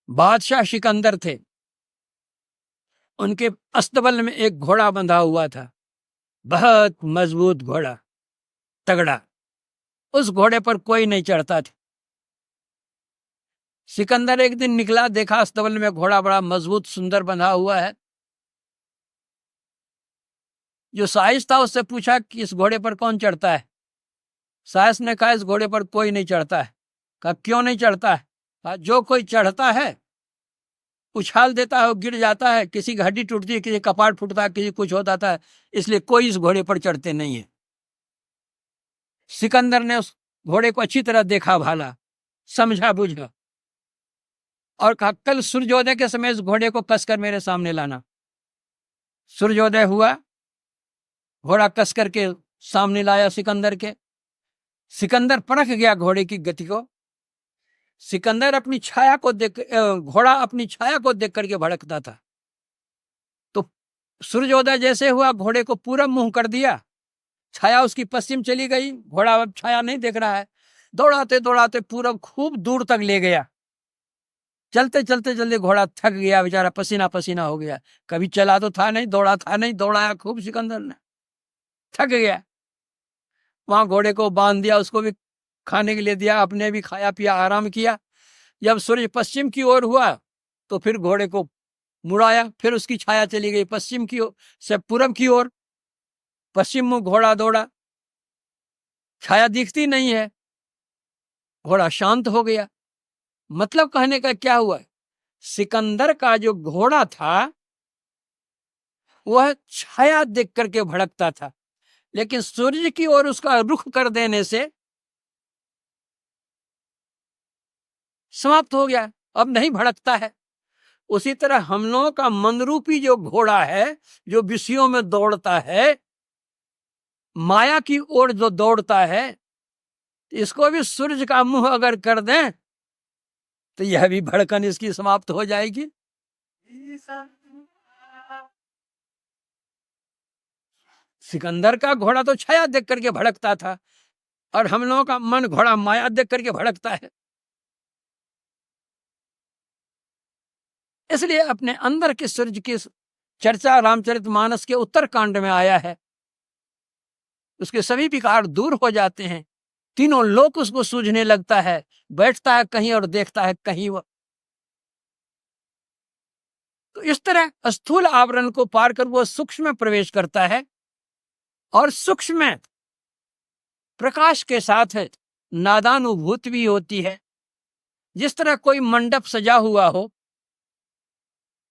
बादशाह सिकंदर थे, उनके अस्तबल में एक घोड़ा बंधा हुआ था, बहुत मजबूत घोड़ा, तगड़ा। उस घोड़े पर कोई नहीं चढ़ता था। सिकंदर एक दिन निकला, देखा अस्तबल में घोड़ा बड़ा मजबूत सुंदर बंधा हुआ है। जो साइस था उससे पूछा कि इस घोड़े पर कौन चढ़ता है? साइस ने कहा इस घोड़े पर कोई नहीं चढ़ता है। कहा क्यों नहीं चढ़ता है? कहा जो कोई चढ़ता है उछाल देता है और गिर जाता है, किसी की हड्डी टूटती है, किसी कपाट फूटता है, किसी कुछ हो जाता है, इसलिए कोई इस घोड़े पर चढ़ते नहीं है। सिकंदर ने उस घोड़े को अच्छी तरह देखा भाला, समझा बुझा और कहा कल सूर्योदय के समय इस घोड़े को कसकर मेरे सामने लाना। सूर्योदय हुआ, घोड़ा कस करके सामने लाया सिकंदर के। सिकंदर परख गया घोड़े की गति को। सिकंदर अपनी छाया को देख, घोड़ा अपनी छाया को देख करके भड़कता था। तो सूर्योदय जैसे हुआ, घोड़े को पूरा मुंह कर दिया, छाया उसकी पश्चिम चली गई, घोड़ा अब छाया नहीं देख रहा है। दौड़ाते दौड़ाते पूरब खूब दूर तक ले गया। चलते चलते चलते घोड़ा थक गया, बेचारा पसीना पसीना हो गया। कभी चला तो था नहीं, दौड़ा था नहीं, दौड़ाया खूब सिकंदर ने, थक गया। वहां घोड़े को बांध दिया, उसको भी खाने के लिए दिया, अपने भी खाया पिया, आराम किया। जब सूर्य पश्चिम की ओर हुआ तो फिर घोड़े को मुड़ाया, फिर उसकी छाया चली गई पश्चिम की ओर से पूरब की ओर। पश्चिम मुंह घोड़ा दौड़ा, छाया दिखती नहीं है, घोड़ा शांत हो गया। मतलब कहने का क्या हुआ, सिकंदर का जो घोड़ा था वह छाया देख करके भड़कता था, लेकिन सूर्य की ओर उसका रुख कर देने से समाप्त हो गया, अब नहीं भड़कता है। उसी तरह हम लोगों का मनरूपी जो घोड़ा है, जो विषयों में दौड़ता है, माया की ओर जो दौड़ता है, इसको भी सूर्य का मुंह अगर कर दें तो यह भी भड़कन इसकी समाप्त हो जाएगी। सिकंदर का घोड़ा तो छाया देख करके भड़कता था और हम लोगों का मन घोड़ा माया देख करके भड़कता है। इसलिए अपने अंदर के सूर्य की चर्चा रामचरितमानस के उत्तर कांड में आया है। उसके सभी विकार दूर हो जाते हैं, तीनों लोक उसको सूझने लगता है, बैठता है कहीं और देखता है कहीं। वो तो इस तरह स्थूल आवरण को पार कर वो सूक्ष्म में प्रवेश करता है और सूक्ष्म में प्रकाश के साथ नादानुभूति भी होती है। जिस तरह कोई मंडप सजा हुआ हो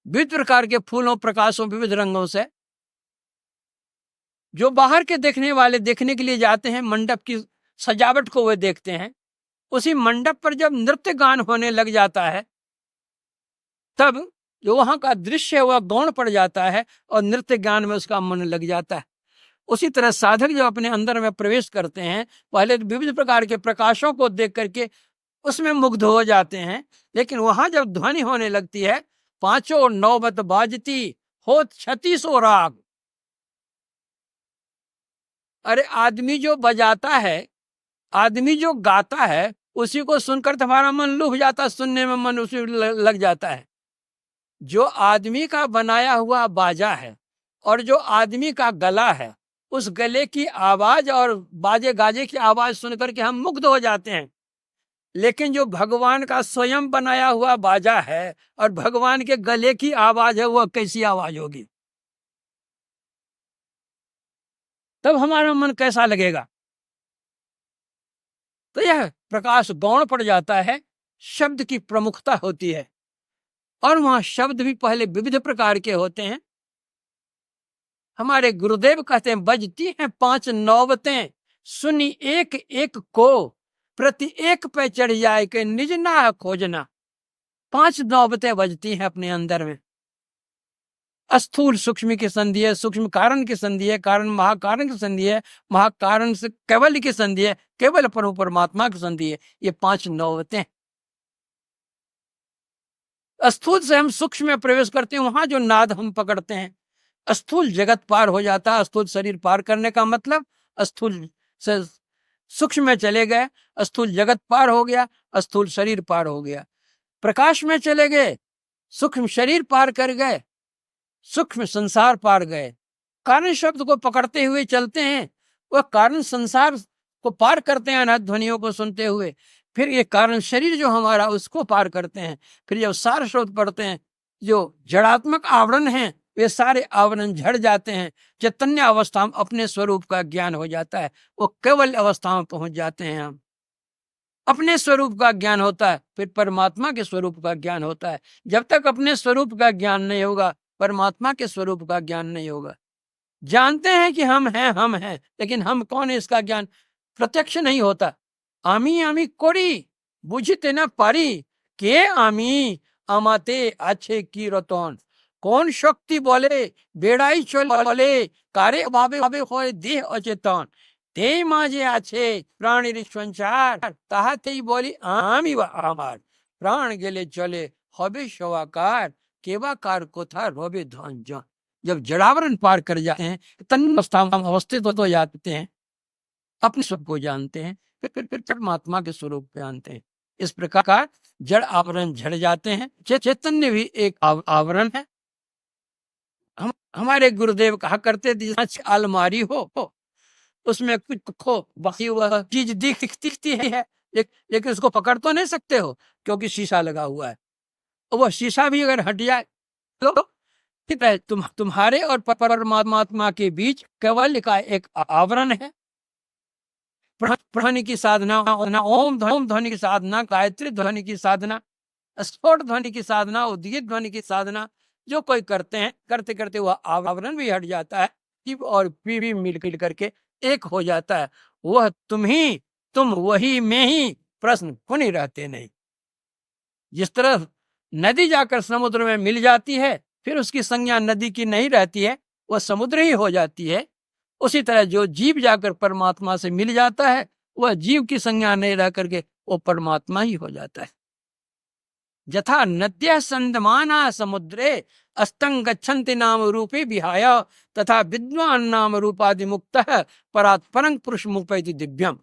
विविध प्रकार के फूलों, प्रकाशों, विविध रंगों से, जो बाहर के देखने वाले देखने के लिए जाते हैं, मंडप की सजावट को वे देखते हैं। उसी मंडप पर जब नृत्य गान होने लग जाता है तब जो वहां का दृश्य है वह गौण पड़ जाता है और नृत्य गान में उसका मन लग जाता है। उसी तरह साधक जब अपने अंदर में प्रवेश करते हैं, पहले विविध प्रकार के प्रकाशों को देख करके उसमें मुग्ध हो जाते हैं, लेकिन वहां जब ध्वनि होने लगती है, पांचों नौबत बाजती हो 36 राग। अरे आदमी जो बजाता है, आदमी जो गाता है, उसी को सुनकर तुम्हारा मन लुभ जाता है, सुनने में मन उसी लग जाता है। जो आदमी का बनाया हुआ बाजा है और जो आदमी का गला है, उस गले की आवाज और बाजे गाजे की आवाज सुनकर के हम मुग्ध हो जाते हैं। लेकिन जो भगवान का स्वयं बनाया हुआ बाजा है और भगवान के गले की आवाज है, वह कैसी आवाज होगी? तब हमारा मन कैसा लगेगा? तो यह प्रकाश गौण पड़ जाता है, शब्द की प्रमुखता होती है और वहां शब्द भी पहले विविध प्रकार के होते हैं। हमारे गुरुदेव कहते हैं, बजती हैं 5 नौबतें, सुनी एक एक को, प्रति एक पे चढ़ जाए के निज ना खोजना। 5 नौबतें बजती हैं अपने अंदर में। स्थूल सूक्ष्म की संधि है, सूक्ष्म कारण की संधि है, कारण महाकारण की संधि है, महाकारण से केवल की संधि है, केवल परमात्मा की संधि है। ये 5 नौबतें। स्थूल से हम सूक्ष्म में प्रवेश करते हैं, वहां जो नाद हम पकड़ते हैं, स्थूल जगत पार हो जाता है। स्थूल शरीर पार करने का मतलब स्थूल से सूक्ष्म में चले गए, स्थूल जगत पार हो गया, स्थूल शरीर पार हो गया। प्रकाश में चले गए, सूक्ष्म शरीर पार कर गए, सूक्ष्म संसार पार गए। कारण शब्द को पकड़ते हुए चलते हैं, वह कारण संसार को पार करते हैं अनहद ध्वनियों को सुनते हुए। फिर ये कारण शरीर जो हमारा, उसको पार करते हैं। फिर जब सार शब्द पढ़ते हैं, जो जड़ात्मक आवरण हैं वे सारे आवरण झड़ जाते हैं, चैतन्य अवस्था में अपने स्वरूप का ज्ञान हो जाता है, वो केवल अवस्था में पहुंच जाते हैं हम। अपने स्वरूप का ज्ञान होता है, फिर परमात्मा के स्वरूप का ज्ञान होता है। जब तक अपने स्वरूप का ज्ञान नहीं होगा, परमात्मा के स्वरूप का ज्ञान नहीं होगा। जानते हैं कि हम हैं, लेकिन हम कौन है इसका ज्ञान प्रत्यक्ष नहीं होता। आमी आमी कोरी बुझते न पारी, के आमी আমাতে আছে কি রতন। কোন শক্তি বলে বেড়াই চলে, কারে ভাবে ভাবে হয় দেহ অচেতন। তেই মাঝে আছে প্রাণের সঞ্চার, তাহাতেই বলি আমি বা আমার। প্রাণ গেলে চলে হবে সবাকার, केवा कार कोथा रोबे धन जन। जब जड़ावरण पार कर जाते हैं, तन अवस्था में अवस्थित हो जाते हैं, अपने स्वरूप को जानते हैं, फिर परमात्मा के स्वरूप पे जानते हैं। इस प्रकार जड़ आवरण झड़ जाते हैं। चैतन्य भी एक आवरण है। हमारे गुरुदेव कहा करते थे, अलमारी हो उसमें कुछ खो बाकी हुआ चीज दिखती है, लेकिन उसको पकड़ तो नहीं सकते हो क्योंकि शीशा लगा हुआ है। वह शीशा भी अगर हट जाए तो तुम्हारे और परमात्मा के बीच केवल का एक आवरण है। ध्वनि की साधना, ओम ध्वनि की साधना, गायत्री ध्वनि की साधना, स्फोट ध्वनि की साधना, उद्गीत ध्वनि की साधना जो कोई करते हैं, करते करते वह आवरण भी हट जाता है, शिव और पी भी मिल करके एक हो जाता है। वह तुम वही में ही, प्रश्न पुनि रहते नहीं। जिस तरह नदी जाकर समुद्र में मिल जाती है, फिर उसकी संज्ञा नदी की नहीं रहती है, वह समुद्र ही हो जाती है। उसी तरह जो जीव जाकर परमात्मा से मिल जाता है, वह जीव की संज्ञा नहीं रह करके वो परमात्मा ही हो जाता है। यथा नद्यः संदमाना समुद्रे अस्तंग गच्छन्ति नाम रूपे विहाय, तथा विद्वान नाम रूपादि मुक्तः परात् परं पुरुषमुपैति दिव्यम।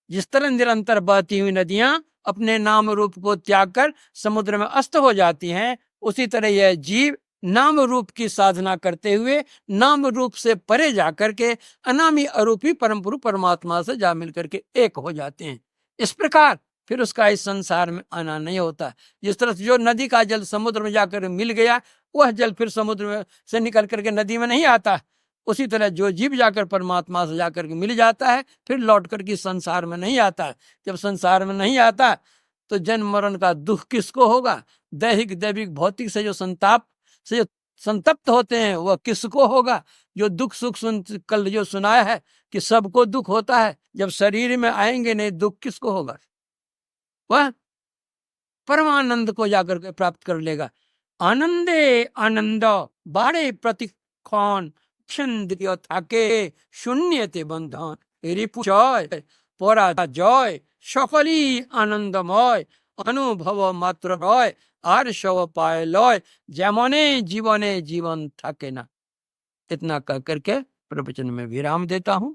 जिस तरह निरंतर बहती हुई नदियां अपने नाम रूप को त्याग कर समुद्र में अस्त हो जाती हैं, उसी तरह यह जीव नाम रूप की साधना करते हुए नाम रूप से परे जाकर के अनामी अरूपी परम पुरुष परमात्मा से जा मिल करके एक हो जाते हैं। इस प्रकार फिर उसका इस संसार में आना नहीं होता। जिस तरह जो नदी का जल समुद्र में जाकर मिल गया, वह जल फिर समुद्र में से निकल करके नदी में नहीं आता। उसी तरह जो जीव जाकर परमात्मा से जाकर के मिल जाता है, फिर लौट करके संसार में नहीं आता। जब संसार में नहीं आता तो जन्म मरण का दुख किसको होगा? दैहिक दैविक भौतिक से जो संतप्त होते हैं वह किसको होगा? जो दुख सुख कल जो सुनाया है कि सबको दुख होता है, जब शरीर में आएंगे नहीं दुख किसको होगा? वह परमानंद को जाकर के प्राप्त कर लेगा। आनंदे आनंद बारे प्रतिक्षण क्षंद्रिय थाके शून्यते बंधन रिपु जय परा जय सकली आनंदमय अनुभव मात्र रय আর সব পায় লয় যেমনে জীবনে জীवन থাকে ना। इतना कह करके प्रवचन में विराम देता हूं।